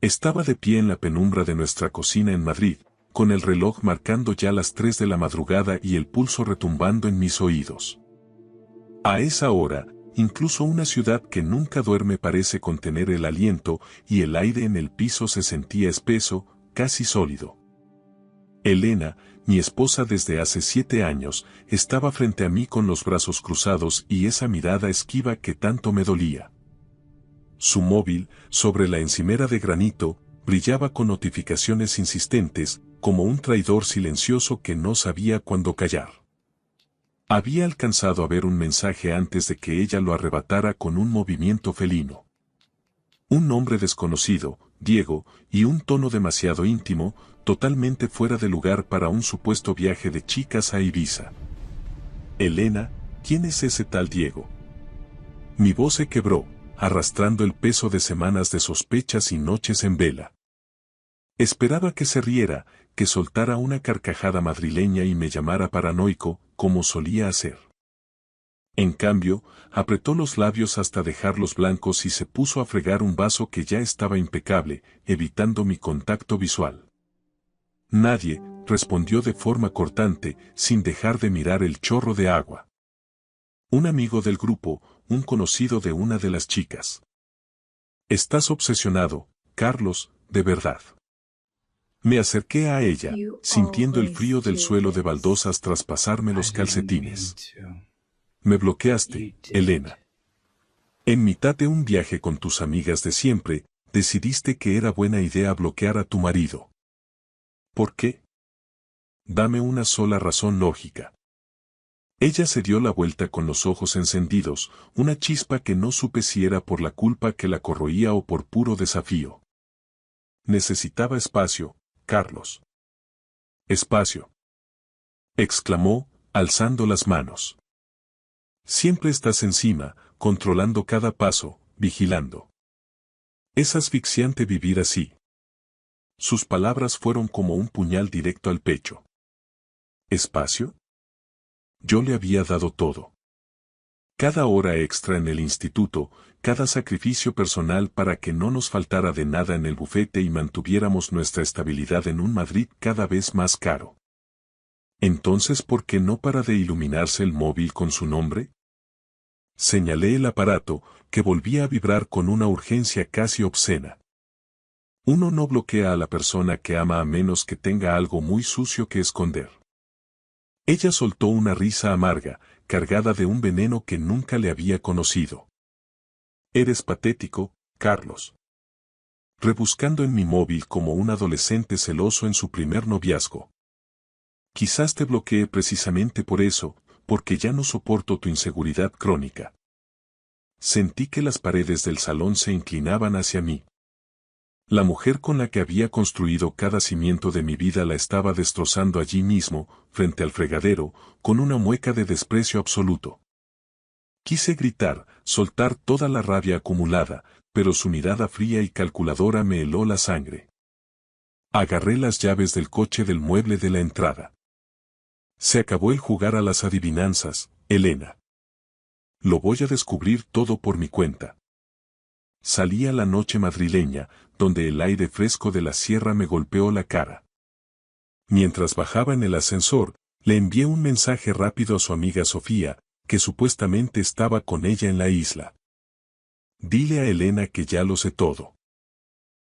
Estaba de pie en la penumbra de nuestra cocina en Madrid, con el reloj marcando ya las 3 de la madrugada y el pulso retumbando en mis oídos. A esa hora, incluso una ciudad que nunca duerme parece contener el aliento y el aire en el piso se sentía espeso, casi sólido. Elena, mi esposa desde hace 7 años, estaba frente a mí con los brazos cruzados y esa mirada esquiva que tanto me dolía. Su móvil, sobre la encimera de granito, brillaba con notificaciones insistentes, como un traidor silencioso que no sabía cuándo callar. Había alcanzado a ver un mensaje antes de que ella lo arrebatara con un movimiento felino. Un nombre desconocido, Diego, y un tono demasiado íntimo, totalmente fuera de lugar para un supuesto viaje de chicas a Ibiza. Elena, ¿quién es ese tal Diego? Mi voz se quebró, arrastrando el peso de semanas de sospechas y noches en vela. Esperaba que se riera, que soltara una carcajada madrileña y me llamara paranoico, como solía hacer. En cambio, apretó los labios hasta dejarlos blancos y se puso a fregar un vaso que ya estaba impecable, evitando mi contacto visual. Nadie, respondió de forma cortante, sin dejar de mirar el chorro de agua. Un amigo del grupo, un conocido de una de las chicas. Estás obsesionado, Carlos, de verdad. Me acerqué a ella, sintiendo el frío del suelo de baldosas traspasarme los calcetines. Me bloqueaste, Elena. En mitad de un viaje con tus amigas de siempre, decidiste que era buena idea bloquear a tu marido. ¿Por qué? Dame una sola razón lógica. Ella se dio la vuelta con los ojos encendidos, una chispa que no supe si era por la culpa que la corroía o por puro desafío. Necesitaba espacio, Carlos. Espacio. Exclamó, alzando las manos. Siempre estás encima, controlando cada paso, vigilando. Es asfixiante vivir así. Sus palabras fueron como un puñal directo al pecho. ¿Espacio? Yo le había dado todo. Cada hora extra en el instituto, cada sacrificio personal para que no nos faltara de nada en el bufete y mantuviéramos nuestra estabilidad en un Madrid cada vez más caro. Entonces, ¿por qué no para de iluminarse el móvil con su nombre? Señalé el aparato, que volvía a vibrar con una urgencia casi obscena. Uno no bloquea a la persona que ama a menos que tenga algo muy sucio que esconder. Ella soltó una risa amarga, cargada de un veneno que nunca le había conocido. Eres patético, Carlos. Rebuscando en mi móvil como un adolescente celoso en su primer noviazgo. Quizás te bloqueé precisamente por eso, porque ya no soporto tu inseguridad crónica. Sentí que las paredes del salón se inclinaban hacia mí. La mujer con la que había construido cada cimiento de mi vida la estaba destrozando allí mismo, frente al fregadero, con una mueca de desprecio absoluto. Quise gritar, soltar toda la rabia acumulada, pero su mirada fría y calculadora me heló la sangre. Agarré las llaves del coche del mueble de la entrada. Se acabó el jugar a las adivinanzas, Elena. Lo voy a descubrir todo por mi cuenta. Salí a la noche madrileña, donde el aire fresco de la sierra me golpeó la cara. Mientras bajaba en el ascensor, le envié un mensaje rápido a su amiga Sofía, que supuestamente estaba con ella en la isla. Dile a Elena que ya lo sé todo.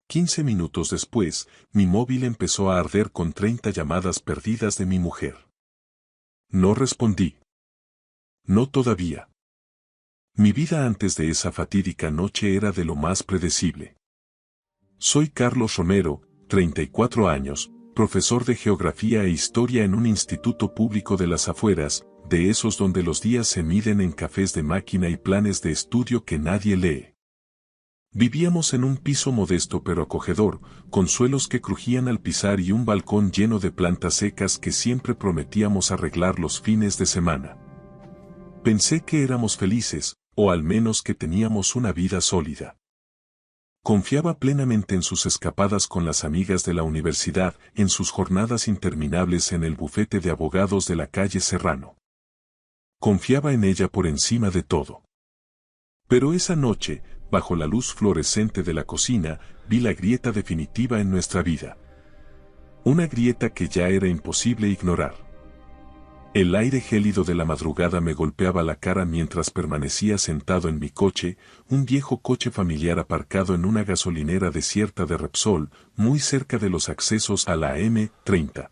15 minutos después, mi móvil empezó a arder con 30 llamadas perdidas de mi mujer. No respondí. No todavía. Mi vida antes de esa fatídica noche era de lo más predecible. Soy Carlos Romero, 34 años, profesor de Geografía e Historia en un instituto público de las afueras, de esos donde los días se miden en cafés de máquina y planes de estudio que nadie lee. Vivíamos en un piso modesto pero acogedor, con suelos que crujían al pisar y un balcón lleno de plantas secas que siempre prometíamos arreglar los fines de semana. Pensé que éramos felices, o al menos que teníamos una vida sólida. Confiaba plenamente en sus escapadas con las amigas de la universidad, en sus jornadas interminables en el bufete de abogados de la calle Serrano. Confiaba en ella por encima de todo. Pero esa noche, bajo la luz fluorescente de la cocina, vi la grieta definitiva en nuestra vida. Una grieta que ya era imposible ignorar. El aire gélido de la madrugada me golpeaba la cara mientras permanecía sentado en mi coche, un viejo coche familiar aparcado en una gasolinera desierta de Repsol, muy cerca de los accesos a la M30.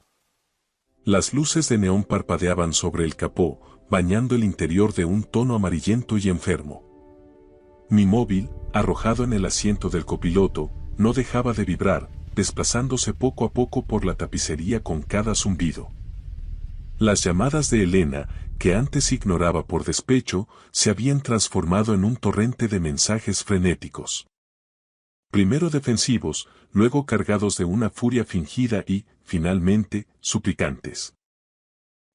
Las luces de neón parpadeaban sobre el capó, bañando el interior de un tono amarillento y enfermo. Mi móvil, arrojado en el asiento del copiloto, no dejaba de vibrar, desplazándose poco a poco por la tapicería con cada zumbido. Las llamadas de Elena, que antes ignoraba por despecho, se habían transformado en un torrente de mensajes frenéticos. Primero defensivos, luego cargados de una furia fingida y, finalmente, suplicantes.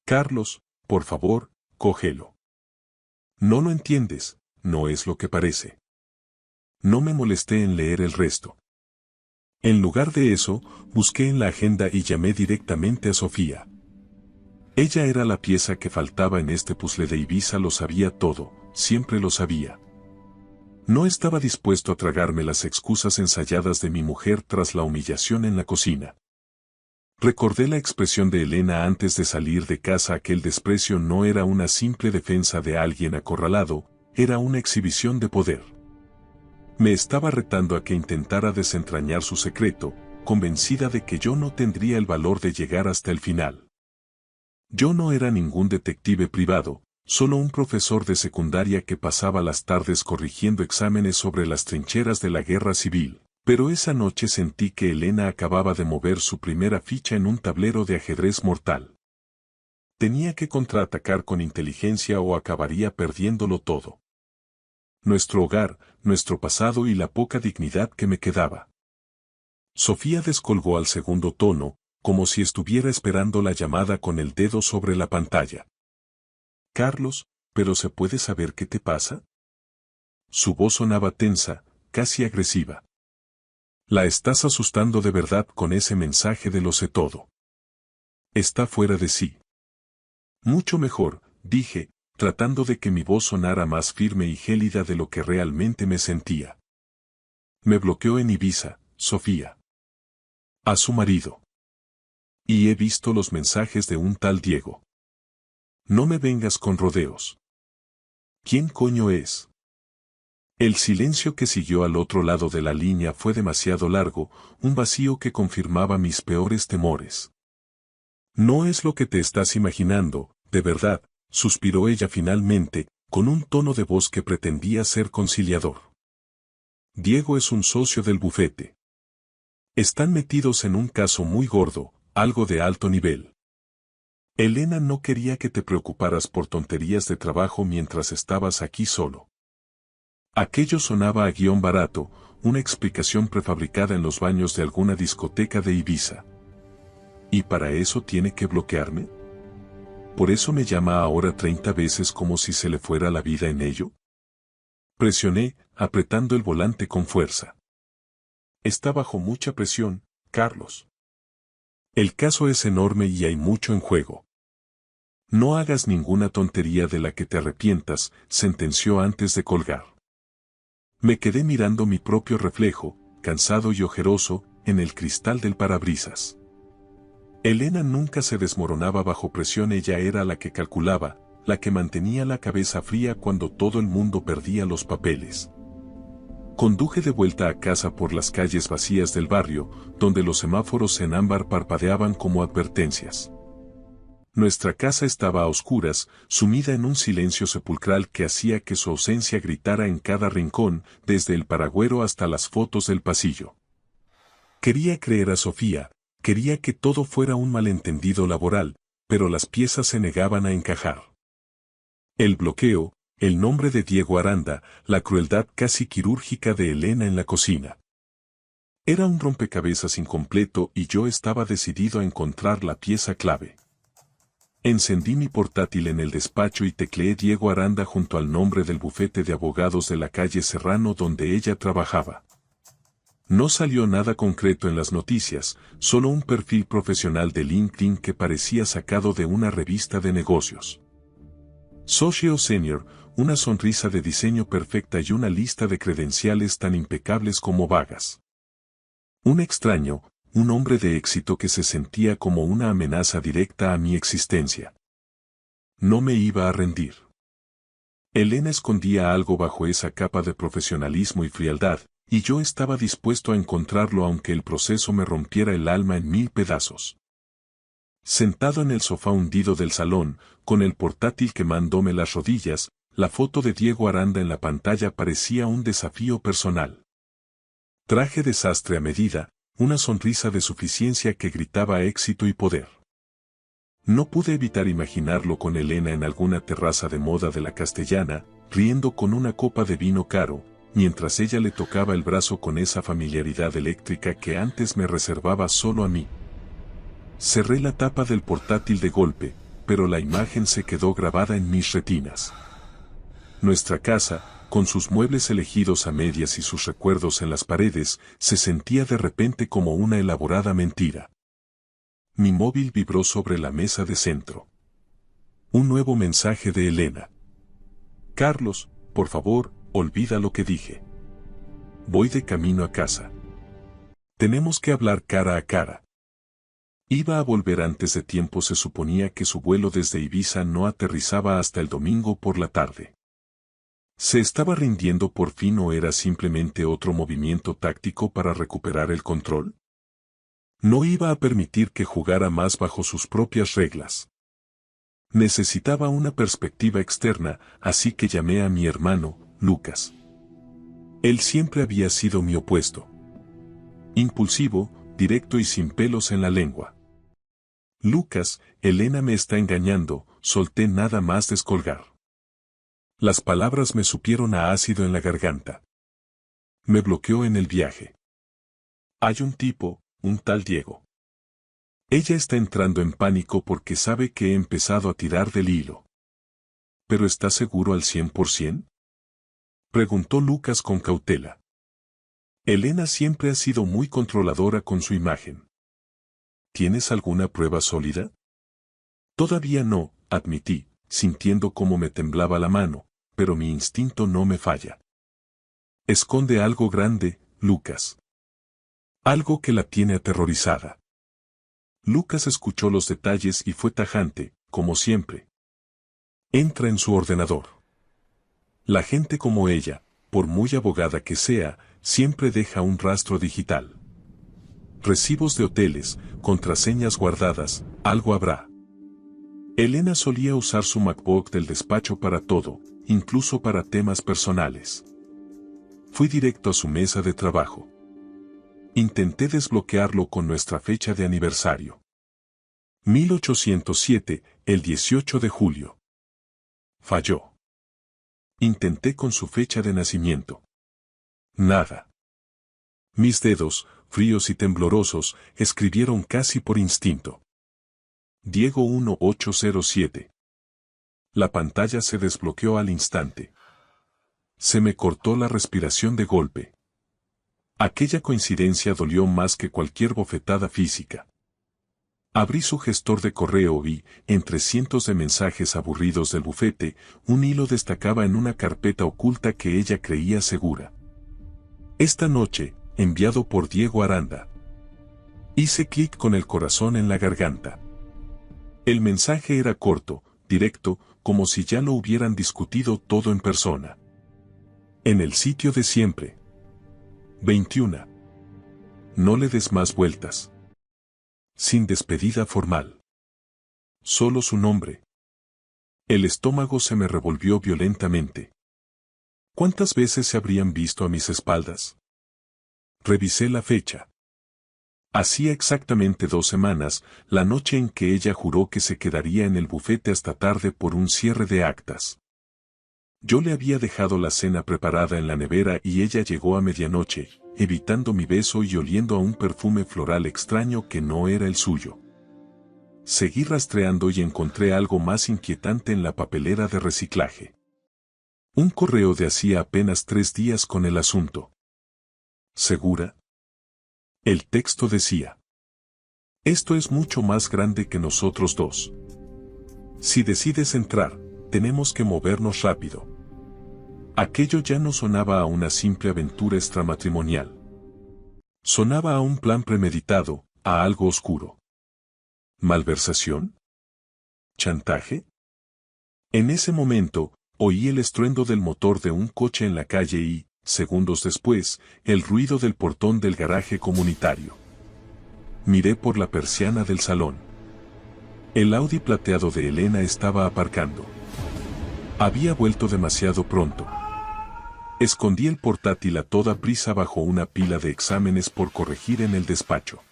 Carlos, por favor, cógelo. No lo entiendes, no es lo que parece. No me molesté en leer el resto. En lugar de eso, busqué en la agenda y llamé directamente a Sofía. Ella era la pieza que faltaba en este puzzle de Ibiza, lo sabía todo, siempre lo sabía. No estaba dispuesto a tragarme las excusas ensayadas de mi mujer tras la humillación en la cocina. Recordé la expresión de Elena antes de salir de casa. Aquel desprecio no era una simple defensa de alguien acorralado, era una exhibición de poder. Me estaba retando a que intentara desentrañar su secreto, convencida de que yo no tendría el valor de llegar hasta el final. Yo no era ningún detective privado, solo un profesor de secundaria que pasaba las tardes corrigiendo exámenes sobre las trincheras de la guerra civil, pero esa noche sentí que Elena acababa de mover su primera ficha en un tablero de ajedrez mortal. Tenía que contraatacar con inteligencia o acabaría perdiéndolo todo. Nuestro hogar, nuestro pasado y la poca dignidad que me quedaba. Sofía descolgó al segundo tono, como si estuviera esperando la llamada con el dedo sobre la pantalla. Carlos, ¿pero se puede saber qué te pasa? Su voz sonaba tensa, casi agresiva. La estás asustando de verdad con ese mensaje de lo sé todo. Está fuera de sí. Mucho mejor, dije, tratando de que mi voz sonara más firme y gélida de lo que realmente me sentía. Me bloqueó en Ibiza, Sofía. A su marido. Y he visto los mensajes de un tal Diego. No me vengas con rodeos. ¿Quién coño es? El silencio que siguió al otro lado de la línea fue demasiado largo, un vacío que confirmaba mis peores temores. No es lo que te estás imaginando, de verdad, suspiró ella finalmente, con un tono de voz que pretendía ser conciliador. Diego es un socio del bufete. Están metidos en un caso muy gordo, algo de alto nivel. Elena no quería que te preocuparas por tonterías de trabajo mientras estabas aquí solo. Aquello sonaba a guión barato, una explicación prefabricada en los baños de alguna discoteca de Ibiza. ¿Y para eso tiene que bloquearme? ¿Por eso me llama ahora 30 veces como si se le fuera la vida en ello? Presioné, apretando el volante con fuerza. Está bajo mucha presión, Carlos. El caso es enorme y hay mucho en juego. No hagas ninguna tontería de la que te arrepientas, sentenció antes de colgar. Me quedé mirando mi propio reflejo, cansado y ojeroso, en el cristal del parabrisas. Elena nunca se desmoronaba bajo presión, ella era la que calculaba, la que mantenía la cabeza fría cuando todo el mundo perdía los papeles. Conduje de vuelta a casa por las calles vacías del barrio, donde los semáforos en ámbar parpadeaban como advertencias. Nuestra casa estaba a oscuras, sumida en un silencio sepulcral que hacía que su ausencia gritara en cada rincón, desde el paragüero hasta las fotos del pasillo. Quería creer a Sofía, quería que todo fuera un malentendido laboral, pero las piezas se negaban a encajar. El bloqueo, el nombre de Diego Aranda, la crueldad casi quirúrgica de Elena en la cocina. Era un rompecabezas incompleto y yo estaba decidido a encontrar la pieza clave. Encendí mi portátil en el despacho y tecleé Diego Aranda junto al nombre del bufete de abogados de la calle Serrano donde ella trabajaba. No salió nada concreto en las noticias, solo un perfil profesional de LinkedIn que parecía sacado de una revista de negocios. Socio Senior, una sonrisa de diseño perfecta y una lista de credenciales tan impecables como vagas. Un extraño, un hombre de éxito que se sentía como una amenaza directa a mi existencia. No me iba a rendir. Elena escondía algo bajo esa capa de profesionalismo y frialdad, y yo estaba dispuesto a encontrarlo aunque el proceso me rompiera el alma en 1000 pedazos. Sentado en el sofá hundido del salón, con el portátil quemándome las rodillas, la foto de Diego Aranda en la pantalla parecía un desafío personal. Traje desastre a medida, una sonrisa de suficiencia que gritaba éxito y poder. No pude evitar imaginarlo con Elena en alguna terraza de moda de la Castellana, riendo con una copa de vino caro, mientras ella le tocaba el brazo con esa familiaridad eléctrica que antes me reservaba solo a mí. Cerré la tapa del portátil de golpe, pero la imagen se quedó grabada en mis retinas. Nuestra casa, con sus muebles elegidos a medias y sus recuerdos en las paredes, se sentía de repente como una elaborada mentira. Mi móvil vibró sobre la mesa de centro. Un nuevo mensaje de Elena. Carlos, por favor, olvida lo que dije. Voy de camino a casa. Tenemos que hablar cara a cara. Iba a volver antes de tiempo. Se suponía que su vuelo desde Ibiza no aterrizaba hasta el domingo por la tarde. ¿Se estaba rindiendo por fin o era simplemente otro movimiento táctico para recuperar el control? No iba a permitir que jugara más bajo sus propias reglas. Necesitaba una perspectiva externa, así que llamé a mi hermano, Lucas. Él siempre había sido mi opuesto. Impulsivo, directo y sin pelos en la lengua. Lucas, Elena me está engañando, solté nada más descolgar. Las palabras me supieron a ácido en la garganta. Me bloqueó en el viaje. Hay un tipo, un tal Diego. Ella está entrando en pánico porque sabe que he empezado a tirar del hilo. ¿Pero está seguro al 100%? Preguntó Lucas con cautela. Elena siempre ha sido muy controladora con su imagen. ¿Tienes alguna prueba sólida? Todavía no, admití, sintiendo cómo me temblaba la mano, pero mi instinto no me falla. Esconde algo grande, Lucas. Algo que la tiene aterrorizada. Lucas escuchó los detalles y fue tajante, como siempre. Entra en su ordenador. La gente como ella, por muy abogada que sea, siempre deja un rastro digital. Recibos de hoteles, contraseñas guardadas, algo habrá. Elena solía usar su MacBook del despacho para todo, incluso para temas personales. Fui directo a su mesa de trabajo. Intenté desbloquearlo con nuestra fecha de aniversario. 1807, el 18 de julio. Falló. Intenté con su fecha de nacimiento. Nada. Mis dedos, fríos y temblorosos, escribieron casi por instinto. Diego 1807. La pantalla se desbloqueó al instante. Se me cortó la respiración de golpe. Aquella coincidencia dolió más que cualquier bofetada física. Abrí su gestor de correo y, entre cientos de mensajes aburridos del bufete, un hilo destacaba en una carpeta oculta que ella creía segura. Esta noche, enviado por Diego Aranda. Hice clic con el corazón en la garganta. El mensaje era corto, directo, como si ya lo hubieran discutido todo en persona. En el sitio de siempre. 21. No le des más vueltas. Sin despedida formal. Solo su nombre. El estómago se me revolvió violentamente. ¿Cuántas veces se habrían visto a mis espaldas? Revisé la fecha. Hacía exactamente 2 semanas, la noche en que ella juró que se quedaría en el bufete hasta tarde por un cierre de actas. Yo le había dejado la cena preparada en la nevera y ella llegó a medianoche, evitando mi beso y oliendo a un perfume floral extraño que no era el suyo. Seguí rastreando y encontré algo más inquietante en la papelera de reciclaje. Un correo de hacía apenas 3 días con el asunto. ¿Segura? El texto decía: esto es mucho más grande que nosotros dos. Si decides entrar, tenemos que movernos rápido. Aquello ya no sonaba a una simple aventura extramatrimonial. Sonaba a un plan premeditado, a algo oscuro. ¿Malversación? ¿Chantaje? En ese momento, oí el estruendo del motor de un coche en la calle y, segundos después, el ruido del portón del garaje comunitario. Miré por la persiana del salón. El Audi plateado de Elena estaba aparcando. Había vuelto demasiado pronto. Escondí el portátil a toda prisa bajo una pila de exámenes por corregir en el despacho.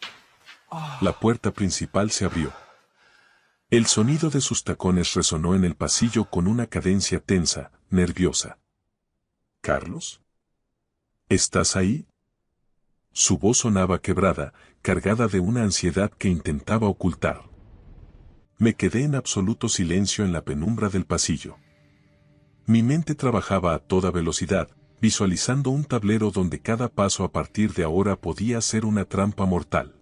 La puerta principal se abrió. El sonido de sus tacones resonó en el pasillo con una cadencia tensa, nerviosa. ¿Carlos? ¿Estás ahí? Su voz sonaba quebrada, cargada de una ansiedad que intentaba ocultar. Me quedé en absoluto silencio en la penumbra del pasillo. Mi mente trabajaba a toda velocidad, visualizando un tablero donde cada paso a partir de ahora podía ser una trampa mortal.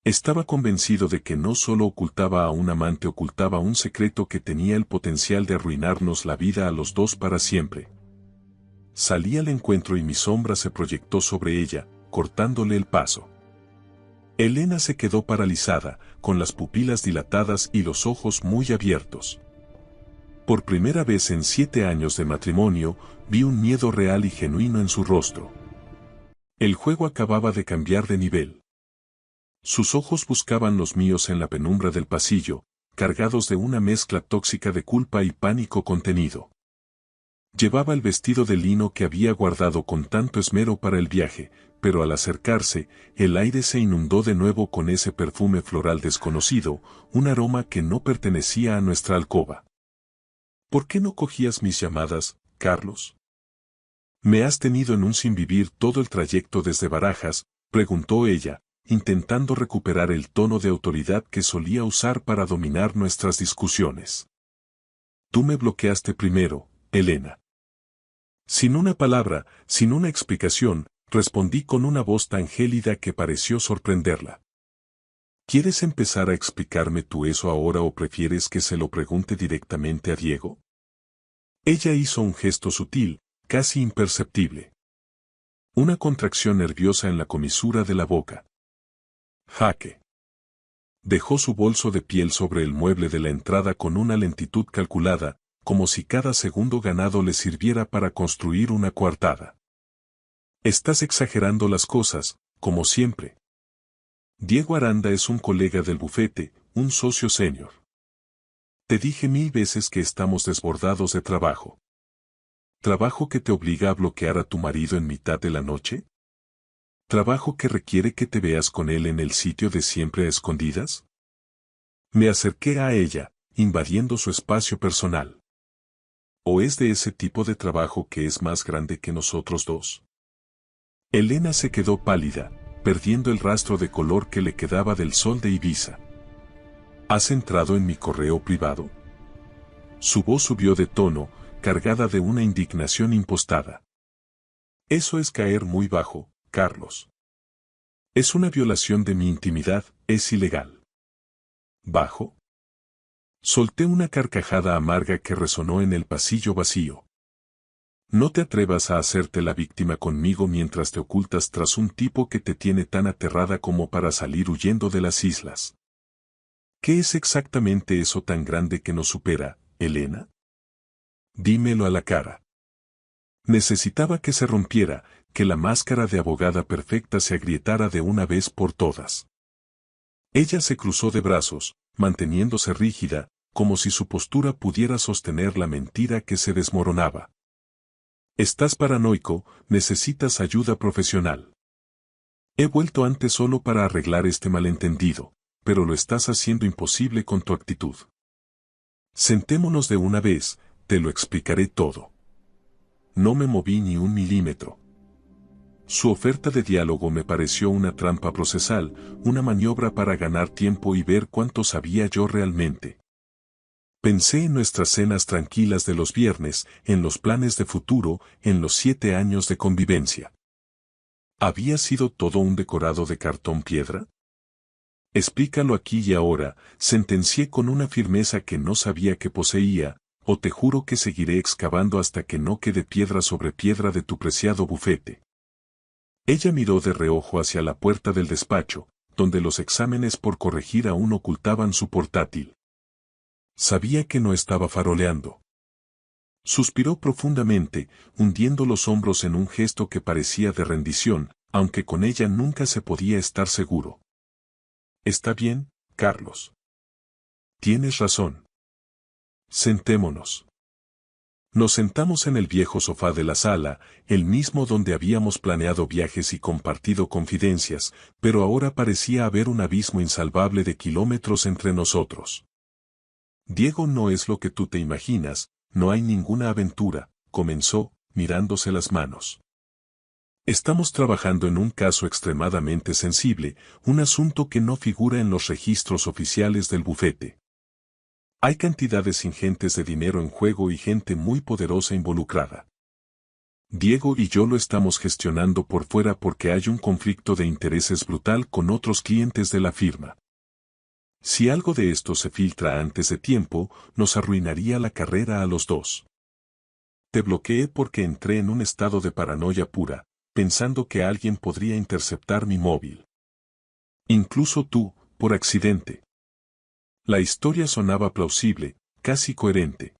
Estaba convencido de que no solo ocultaba a un amante, ocultaba un secreto que tenía el potencial de arruinarnos la vida a los dos para siempre. Salí al encuentro y mi sombra se proyectó sobre ella, cortándole el paso. Elena se quedó paralizada, con las pupilas dilatadas y los ojos muy abiertos. Por primera vez en 7 años de matrimonio, vi un miedo real y genuino en su rostro. El juego acababa de cambiar de nivel. Sus ojos buscaban los míos en la penumbra del pasillo, cargados de una mezcla tóxica de culpa y pánico contenido. Llevaba el vestido de lino que había guardado con tanto esmero para el viaje, pero al acercarse, el aire se inundó de nuevo con ese perfume floral desconocido, un aroma que no pertenecía a nuestra alcoba. ¿Por qué no cogías mis llamadas, Carlos? ¿Me has tenido en un sinvivir todo el trayecto desde Barajas?, preguntó ella, intentando recuperar el tono de autoridad que solía usar para dominar nuestras discusiones. Tú me bloqueaste primero, Elena. Sin una palabra, sin una explicación, respondí con una voz tan gélida que pareció sorprenderla. ¿Quieres empezar a explicarme tú eso ahora o prefieres que se lo pregunte directamente a Diego? Ella hizo un gesto sutil, casi imperceptible. Una contracción nerviosa en la comisura de la boca. Jaque. Dejó su bolso de piel sobre el mueble de la entrada con una lentitud calculada, como si cada segundo ganado le sirviera para construir una coartada. Estás exagerando las cosas, como siempre. Diego Aranda es un colega del bufete, un socio senior. Te dije 1000 veces que estamos desbordados de trabajo. ¿Trabajo que te obliga a bloquear a tu marido en mitad de la noche? ¿Trabajo que requiere que te veas con él en el sitio de siempre a escondidas? Me acerqué a ella, invadiendo su espacio personal. ¿O es de ese tipo de trabajo que es más grande que nosotros dos? Elena se quedó pálida, perdiendo el rastro de color que le quedaba del sol de Ibiza. ¿Has entrado en mi correo privado? Su voz subió de tono, cargada de una indignación impostada. Eso es caer muy bajo, Carlos. Es una violación de mi intimidad, es ilegal. ¿Bajo? Solté una carcajada amarga que resonó en el pasillo vacío. No te atrevas a hacerte la víctima conmigo mientras te ocultas tras un tipo que te tiene tan aterrada como para salir huyendo de las islas. ¿Qué es exactamente eso tan grande que nos supera, Elena? Dímelo a la cara. Necesitaba que se rompiera, que la máscara de abogada perfecta se agrietara de una vez por todas. Ella se cruzó de brazos, manteniéndose rígida, como si su postura pudiera sostener la mentira que se desmoronaba. Estás paranoico, necesitas ayuda profesional. He vuelto antes solo para arreglar este malentendido, pero lo estás haciendo imposible con tu actitud. Sentémonos de una vez, te lo explicaré todo. No me moví ni un milímetro. Su oferta de diálogo me pareció una trampa procesal, una maniobra para ganar tiempo y ver cuánto sabía yo realmente. Pensé en nuestras cenas tranquilas de los viernes, en los planes de futuro, en los 7 años de convivencia. ¿Había sido todo un decorado de cartón piedra? Explícalo aquí y ahora, sentencié con una firmeza que no sabía que poseía, o te juro que seguiré excavando hasta que no quede piedra sobre piedra de tu preciado bufete. Ella miró de reojo hacia la puerta del despacho, donde los exámenes por corregir aún ocultaban su portátil. Sabía que no estaba faroleando. Suspiró profundamente, hundiendo los hombros en un gesto que parecía de rendición, aunque con ella nunca se podía estar seguro. Está bien, Carlos. Tienes razón. Sentémonos. Nos sentamos en el viejo sofá de la sala, el mismo donde habíamos planeado viajes y compartido confidencias, pero ahora parecía haber un abismo insalvable de kilómetros entre nosotros. Diego no es lo que tú te imaginas, no hay ninguna aventura, comenzó, mirándose las manos. Estamos trabajando en un caso extremadamente sensible, un asunto que no figura en los registros oficiales del bufete. Hay cantidades ingentes de dinero en juego y gente muy poderosa involucrada. Diego y yo lo estamos gestionando por fuera porque hay un conflicto de intereses brutal con otros clientes de la firma. Si algo de esto se filtra antes de tiempo, nos arruinaría la carrera a los dos. Te bloqueé porque entré en un estado de paranoia pura, pensando que alguien podría interceptar mi móvil. Incluso tú, por accidente. La historia sonaba plausible, casi coherente.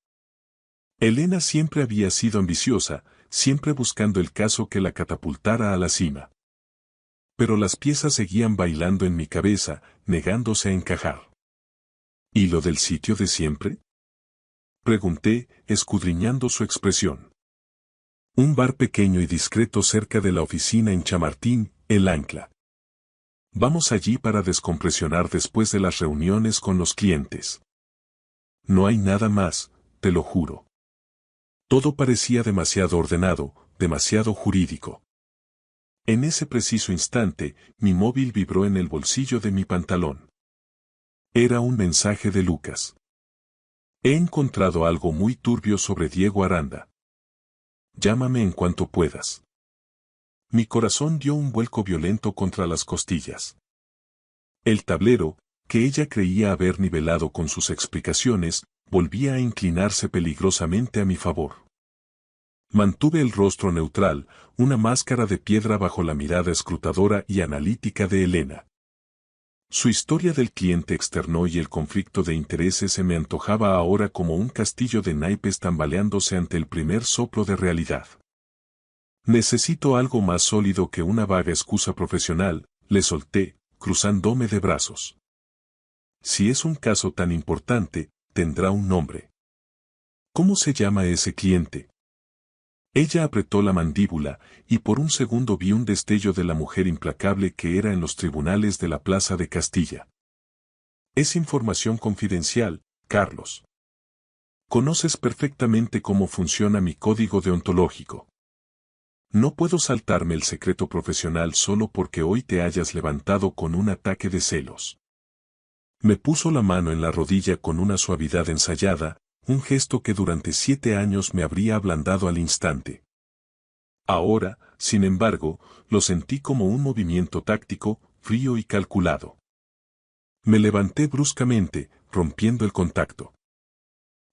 Elena siempre había sido ambiciosa, siempre buscando el caso que la catapultara a la cima. Pero las piezas seguían bailando en mi cabeza, negándose a encajar. ¿Y lo del sitio de siempre? Pregunté, escudriñando su expresión. Un bar pequeño y discreto cerca de la oficina en Chamartín, El Ancla. Vamos allí para descompresionar después de las reuniones con los clientes. No hay nada más, te lo juro. Todo parecía demasiado ordenado, demasiado jurídico. En ese preciso instante, mi móvil vibró en el bolsillo de mi pantalón. Era un mensaje de Lucas. He encontrado algo muy turbio sobre Diego Aranda. Llámame en cuanto puedas. Mi corazón dio un vuelco violento contra las costillas. El tablero, que ella creía haber nivelado con sus explicaciones, volvía a inclinarse peligrosamente a mi favor. Mantuve el rostro neutral, una máscara de piedra bajo la mirada escrutadora y analítica de Elena. Su historia del cliente externo y el conflicto de intereses se me antojaba ahora como un castillo de naipes tambaleándose ante el primer soplo de realidad. Necesito algo más sólido que una vaga excusa profesional, le solté, cruzándome de brazos. Si es un caso tan importante, tendrá un nombre. ¿Cómo se llama ese cliente? Ella apretó la mandíbula, y por un segundo vi un destello de la mujer implacable que era en los tribunales de la Plaza de Castilla. Es información confidencial, Carlos. Conoces perfectamente cómo funciona mi código deontológico. No puedo saltarme el secreto profesional solo porque hoy te hayas levantado con un ataque de celos. Me puso la mano en la rodilla con una suavidad ensayada, un gesto que durante 7 años me habría ablandado al instante. Ahora, sin embargo, lo sentí como un movimiento táctico, frío y calculado. Me levanté bruscamente, rompiendo el contacto.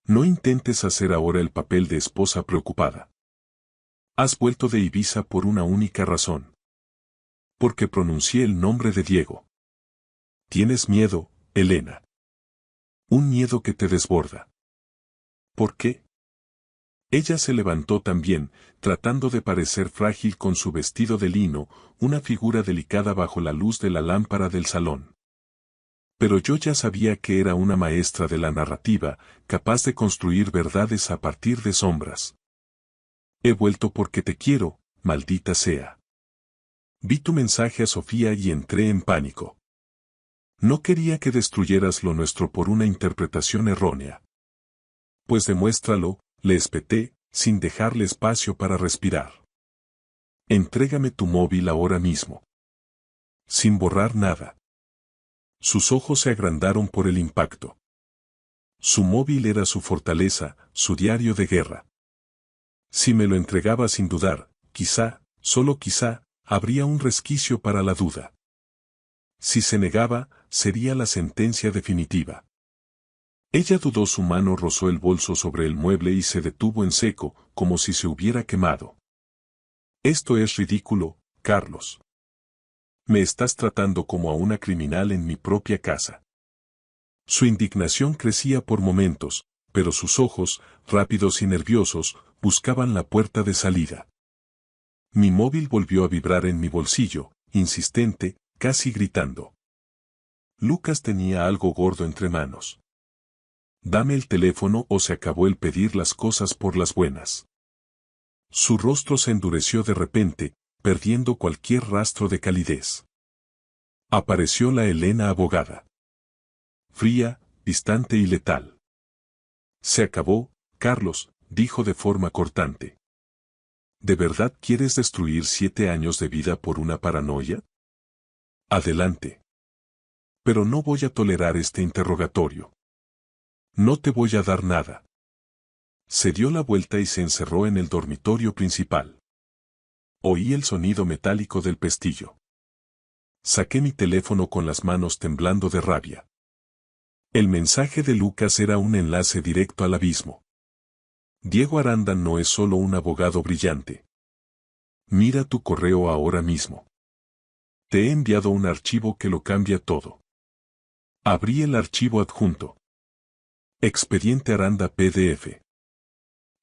No intentes hacer ahora el papel de esposa preocupada. Has vuelto de Ibiza por una única razón. Porque pronuncié el nombre de Diego. Tienes miedo, Elena. Un miedo que te desborda. ¿Por qué? Ella se levantó también, tratando de parecer frágil con su vestido de lino, una figura delicada bajo la luz de la lámpara del salón. Pero yo ya sabía que era una maestra de la narrativa, capaz de construir verdades a partir de sombras. He vuelto porque te quiero, maldita sea. Vi tu mensaje a Sofía y entré en pánico. No quería que destruyeras lo nuestro por una interpretación errónea. Pues demuéstralo, le espeté, sin dejarle espacio para respirar. Entrégame tu móvil ahora mismo. Sin borrar nada. Sus ojos se agrandaron por el impacto. Su móvil era su fortaleza, su diario de guerra. Si me lo entregaba sin dudar, quizá, solo quizá, habría un resquicio para la duda. Si se negaba, sería la sentencia definitiva. Ella dudó, su mano rozó el bolso sobre el mueble y se detuvo en seco, como si se hubiera quemado. Esto es ridículo, Carlos. Me estás tratando como a una criminal en mi propia casa. Su indignación crecía por momentos, pero sus ojos, rápidos y nerviosos, buscaban la puerta de salida. Mi móvil volvió a vibrar en mi bolsillo, insistente, casi gritando. Lucas tenía algo gordo entre manos. Dame el teléfono o se acabó el pedir las cosas por las buenas. Su rostro se endureció de repente, perdiendo cualquier rastro de calidez. Apareció la Elena abogada. Fría, distante y letal. Se acabó, Carlos, dijo de forma cortante. ¿De verdad quieres destruir 7 años de vida por una paranoia? Adelante. Pero no voy a tolerar este interrogatorio. No te voy a dar nada. Se dio la vuelta y se encerró en el dormitorio principal. Oí el sonido metálico del pestillo. Saqué mi teléfono con las manos temblando de rabia. El mensaje de Lucas era un enlace directo al abismo. Diego Aranda no es solo un abogado brillante. Mira tu correo ahora mismo. Te he enviado un archivo que lo cambia todo. Abrí el archivo adjunto. Expediente Aranda PDF.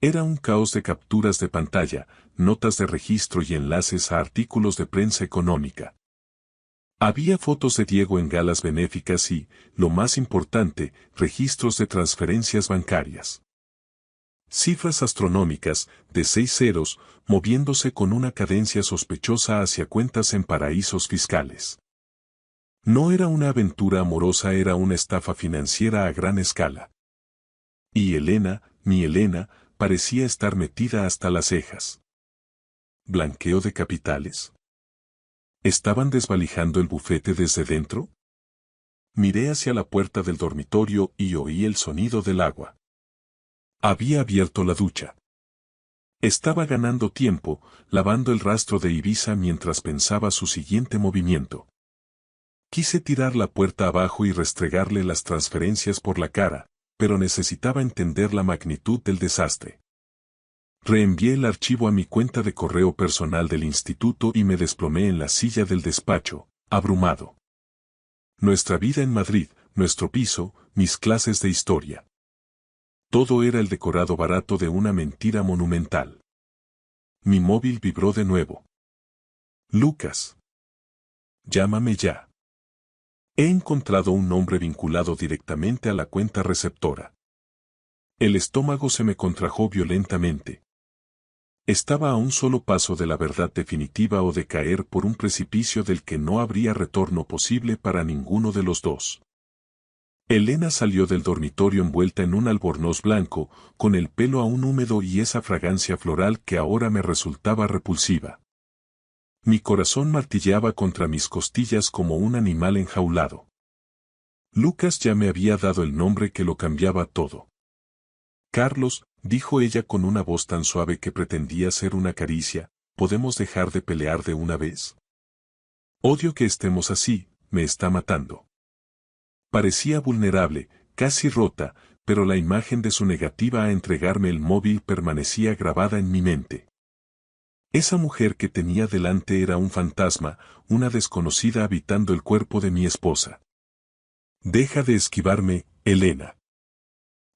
Era un caos de capturas de pantalla, notas de registro y enlaces a artículos de prensa económica. Había fotos de Diego en galas benéficas y, lo más importante, registros de transferencias bancarias. Cifras astronómicas, de 6 ceros, moviéndose con una cadencia sospechosa hacia cuentas en paraísos fiscales. No era una aventura amorosa, era una estafa financiera a gran escala. Y Elena, mi Elena, parecía estar metida hasta las cejas. ¿Blanqueo de capitales? ¿Estaban desvalijando el bufete desde dentro? Miré hacia la puerta del dormitorio y oí el sonido del agua. Había abierto la ducha. Estaba ganando tiempo, lavando el rastro de Ibiza mientras pensaba su siguiente movimiento. Quise tirar la puerta abajo y restregarle las transferencias por la cara, pero necesitaba entender la magnitud del desastre. Reenvié el archivo a mi cuenta de correo personal del instituto y me desplomé en la silla del despacho, abrumado. Nuestra vida en Madrid, nuestro piso, mis clases de historia. Todo era el decorado barato de una mentira monumental. Mi móvil vibró de nuevo. Lucas. Llámame ya. He encontrado un nombre vinculado directamente a la cuenta receptora. El estómago se me contrajo violentamente. Estaba a un solo paso de la verdad definitiva o de caer por un precipicio del que no habría retorno posible para ninguno de los dos. Elena salió del dormitorio envuelta en un albornoz blanco, con el pelo aún húmedo y esa fragancia floral que ahora me resultaba repulsiva. Mi corazón martilleaba contra mis costillas como un animal enjaulado. Lucas ya me había dado el nombre que lo cambiaba todo. Carlos, dijo ella con una voz tan suave que pretendía ser una caricia, ¿podemos dejar de pelear de una vez? Odio que estemos así, me está matando. Parecía vulnerable, casi rota, pero la imagen de su negativa a entregarme el móvil permanecía grabada en mi mente. Esa mujer que tenía delante era un fantasma, una desconocida habitando el cuerpo de mi esposa. Deja de esquivarme, Elena.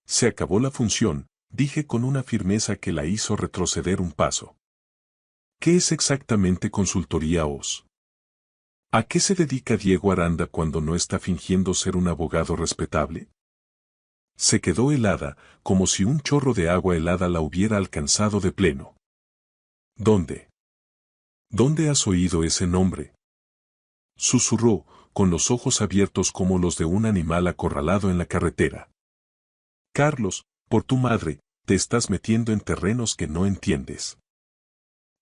Se acabó la función, dije con una firmeza que la hizo retroceder un paso. ¿Qué es exactamente Consultoría OS? ¿A qué se dedica Diego Aranda cuando no está fingiendo ser un abogado respetable? Se quedó helada, como si un chorro de agua helada la hubiera alcanzado de pleno. ¿Dónde? ¿Dónde has oído ese nombre? Susurró, con los ojos abiertos como los de un animal acorralado en la carretera. Carlos, por tu madre, te estás metiendo en terrenos que no entiendes.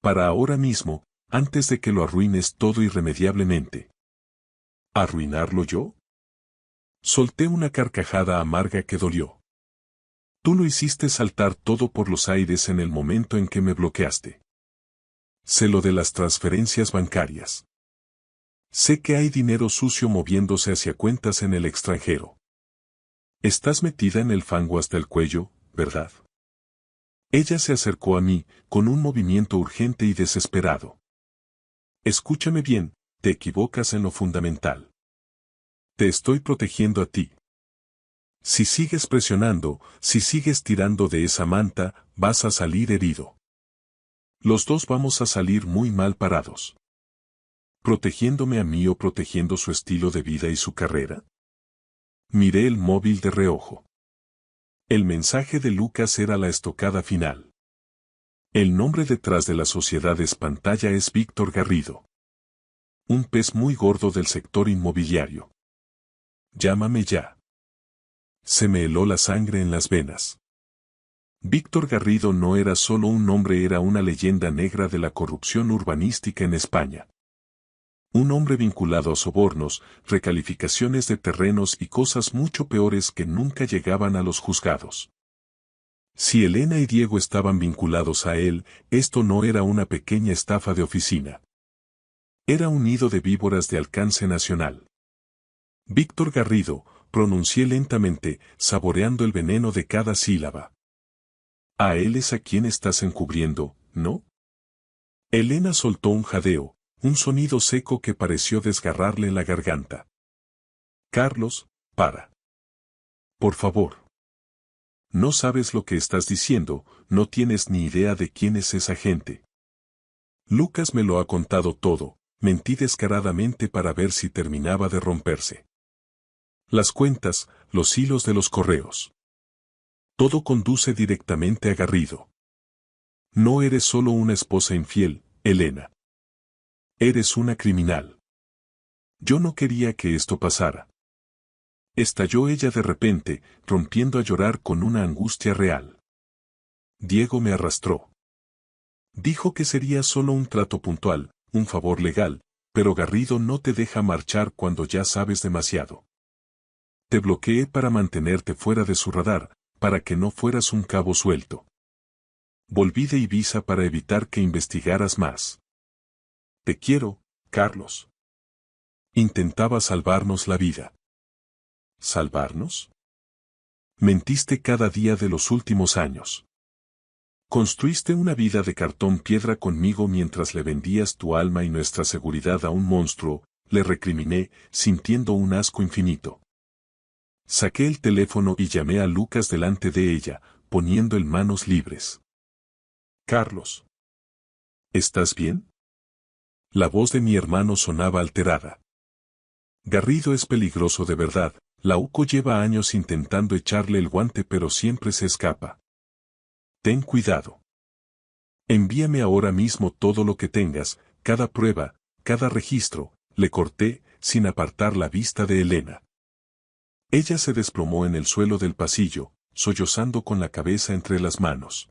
Para ahora mismo, antes de que lo arruines todo irremediablemente. ¿Arruinarlo yo? Solté una carcajada amarga que dolió. Tú lo hiciste saltar todo por los aires en el momento en que me bloqueaste. Sé lo de las transferencias bancarias. Sé que hay dinero sucio moviéndose hacia cuentas en el extranjero. Estás metida en el fango hasta el cuello, ¿verdad? Ella se acercó a mí, con un movimiento urgente y desesperado. Escúchame bien, te equivocas en lo fundamental. Te estoy protegiendo a ti. Si sigues presionando, si sigues tirando de esa manta, vas a salir herido. Los dos vamos a salir muy mal parados. ¿Protegiéndome a mí o protegiendo su estilo de vida y su carrera? Miré el móvil de reojo. El mensaje de Lucas era la estocada final. El nombre detrás de la sociedad pantalla es Víctor Garrido. Un pez muy gordo del sector inmobiliario. Llámame ya. Se me heló la sangre en las venas. Víctor Garrido no era solo un nombre, era una leyenda negra de la corrupción urbanística en España. Un hombre vinculado a sobornos, recalificaciones de terrenos y cosas mucho peores que nunca llegaban a los juzgados. Si Elena y Diego estaban vinculados a él, esto no era una pequeña estafa de oficina. Era un nido de víboras de alcance nacional. Víctor Garrido, pronuncié lentamente, saboreando el veneno de cada sílaba. A él es a quien estás encubriendo, ¿no? Elena soltó un jadeo, un sonido seco que pareció desgarrarle la garganta. Carlos, para. Por favor. No sabes lo que estás diciendo, no tienes ni idea de quién es esa gente. Lucas me lo ha contado todo, mentí descaradamente para ver si terminaba de romperse. Las cuentas, los hilos de los correos. Todo conduce directamente a Garrido. No eres solo una esposa infiel, Elena. Eres una criminal. Yo no quería que esto pasara. Estalló ella de repente, rompiendo a llorar con una angustia real. Diego me arrastró. Dijo que sería solo un trato puntual, un favor legal, pero Garrido no te deja marchar cuando ya sabes demasiado. Te bloqueé para mantenerte fuera de su radar, para que no fueras un cabo suelto. Volví de Ibiza para evitar que investigaras más. Te quiero, Carlos. Intentaba salvarnos la vida. ¿Salvarnos? Mentiste cada día de los últimos años. Construiste una vida de cartón piedra conmigo mientras le vendías tu alma y nuestra seguridad a un monstruo, le recriminé, sintiendo un asco infinito. Saqué el teléfono y llamé a Lucas delante de ella, poniendo en manos libres. Carlos. ¿Estás bien? La voz de mi hermano sonaba alterada. Garrido es peligroso de verdad, la UCO lleva años intentando echarle el guante pero siempre se escapa. Ten cuidado. Envíame ahora mismo todo lo que tengas, cada prueba, cada registro, le corté, sin apartar la vista de Elena. Ella se desplomó en el suelo del pasillo, sollozando con la cabeza entre las manos.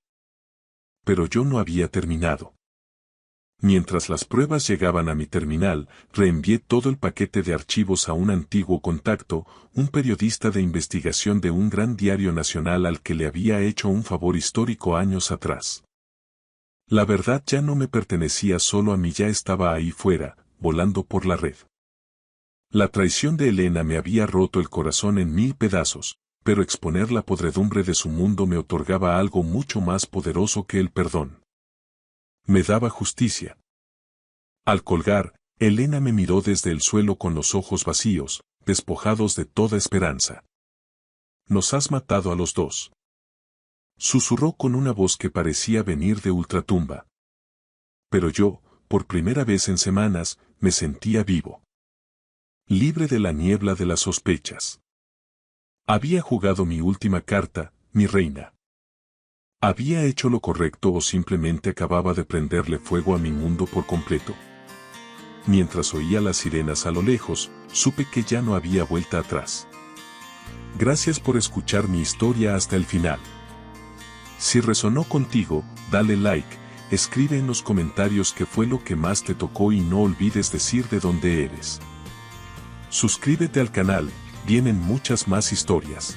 Pero yo no había terminado. Mientras las pruebas llegaban a mi terminal, reenvié todo el paquete de archivos a un antiguo contacto, un periodista de investigación de un gran diario nacional al que le había hecho un favor histórico años atrás. La verdad ya no me pertenecía solo a mí, ya estaba ahí fuera, volando por la red. La traición de Elena me había roto el corazón en 1000 pedazos, pero exponer la podredumbre de su mundo me otorgaba algo mucho más poderoso que el perdón. Me daba justicia. Al colgar, Elena me miró desde el suelo con los ojos vacíos, despojados de toda esperanza. Nos has matado a los dos. Susurró con una voz que parecía venir de ultratumba. Pero yo, por primera vez en semanas, me sentía vivo. Libre de la niebla de las sospechas. Había jugado mi última carta, mi reina. ¿Había hecho lo correcto o simplemente acababa de prenderle fuego a mi mundo por completo? Mientras oía las sirenas a lo lejos, supe que ya no había vuelta atrás. Gracias por escuchar mi historia hasta el final. Si resonó contigo, dale like, escribe en los comentarios qué fue lo que más te tocó y no olvides decir de dónde eres. Suscríbete al canal, vienen muchas más historias.